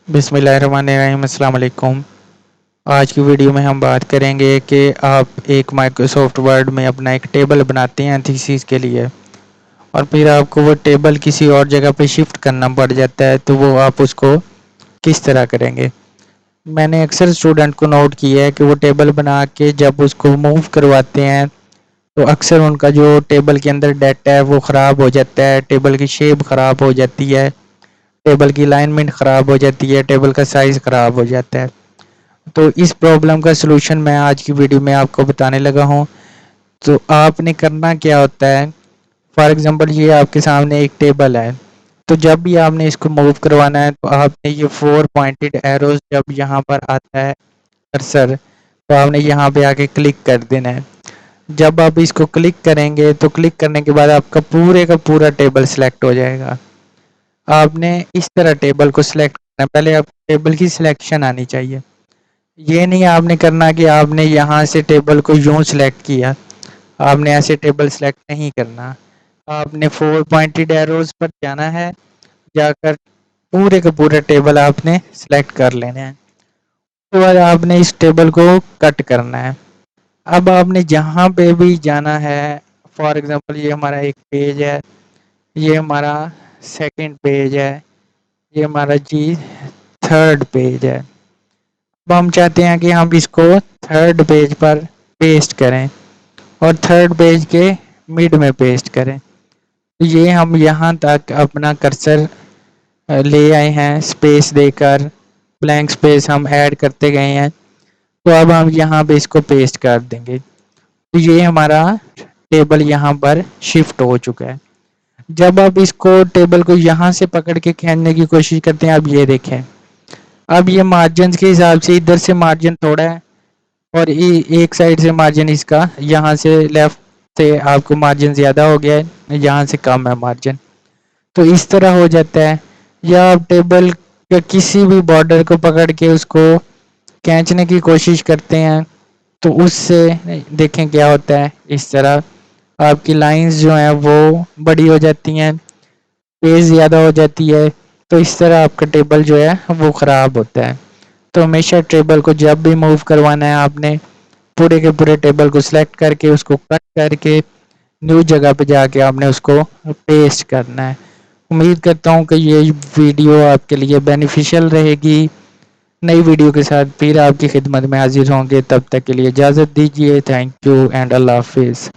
बिस्मिल्लाहिर्रहमानिर्रहीम। अस्सलाम वालेकुम। आज की वीडियो में हम बात करेंगे कि आप एक माइक्रोसॉफ्ट वर्ड में अपना एक टेबल बनाते हैं थीसिस के लिए, और फिर आपको वो टेबल किसी और जगह पे शिफ्ट करना पड़ जाता है, तो वो आप उसको किस तरह करेंगे। मैंने अक्सर स्टूडेंट को नोट किया है कि वो टेबल बना के जब उसको मूव करवाते हैं तो अक्सर उनका जो टेबल के अंदर डाटा है वो ख़राब हो जाता है, टेबल की शेप ख़राब हो जाती है, टेबल की अलाइनमेंट ख़राब हो जाती है, टेबल का साइज़ ख़राब हो जाता है। तो इस प्रॉब्लम का सलूशन मैं आज की वीडियो में आपको बताने लगा हूँ। तो आपने करना क्या होता है, फॉर एग्जांपल ये आपके सामने एक टेबल है, तो जब भी आपने इसको मूव करवाना है तो आपने ये 4 पॉइंटेड एरोज जब यहाँ पर आता है कर्सर, तो आपने यहाँ पे आके क्लिक कर देना है। जब आप इसको क्लिक करेंगे तो क्लिक करने के बाद आपका पूरे का पूरा टेबल सिलेक्ट हो जाएगा। आपने इस तरह टेबल को सिलेक्ट करना है, पहले आपको टेबल की सिलेक्शन आनी चाहिए। ये नहीं आपने करना कि आपने यहाँ से टेबल को यूं सिलेक्ट किया, आपने ऐसे टेबल सिलेक्ट नहीं करना। आपने 4 पॉइंटेड एरोज पर जाना है, जाकर पूरे का पूरा टेबल आपने सिलेक्ट कर लेना है। उसके बाद आपने इस टेबल को कट करना है। अब आपने जहाँ पे भी जाना है, फॉर एग्जांपल ये हमारा एक पेज है, ये हमारा सेकंड पेज है, ये हमारा जी थर्ड पेज है। अब हम चाहते हैं कि हम इसको थर्ड पेज पर पेस्ट करें और थर्ड पेज के मिड में पेस्ट करें। तो ये हम यहाँ तक अपना कर्सर ले आए हैं, स्पेस देकर ब्लैंक स्पेस हम ऐड करते गए हैं। तो अब हम यहाँ पे इसको पेस्ट कर देंगे, तो ये हमारा टेबल यहाँ पर शिफ्ट हो चुका है। जब आप इसको टेबल को यहाँ से पकड़ के खींचने की कोशिश करते हैं, अब ये देखें, अब ये मार्जिन के हिसाब से इधर से मार्जिन थोड़ा है और एक साइड से मार्जिन इसका यहाँ से लेफ्ट से आपको मार्जिन ज़्यादा हो गया है, यहाँ से कम है मार्जिन। तो इस तरह हो जाता है। या आप टेबल के किसी भी बॉर्डर को पकड़ के उसको खींचने की कोशिश करते हैं, तो उससे देखें क्या होता है, इस तरह आपकी लाइंस जो हैं वो बड़ी हो जाती हैं, पेज ज़्यादा हो जाती है। तो इस तरह आपका टेबल जो है वो ख़राब होता है। तो हमेशा टेबल को जब भी मूव करवाना है, आपने पूरे के पूरे टेबल को सिलेक्ट करके उसको कट करके न्यू जगह पे जाके आपने उसको पेस्ट करना है। उम्मीद करता हूँ कि ये वीडियो आपके लिए बेनिफिशियल रहेगी। नई वीडियो के साथ फिर आपकी खिदमत में हाजिर होंगे, तब तक के लिए इजाज़त दीजिए। थैंक यू एंड अल्लाह हाफिज़।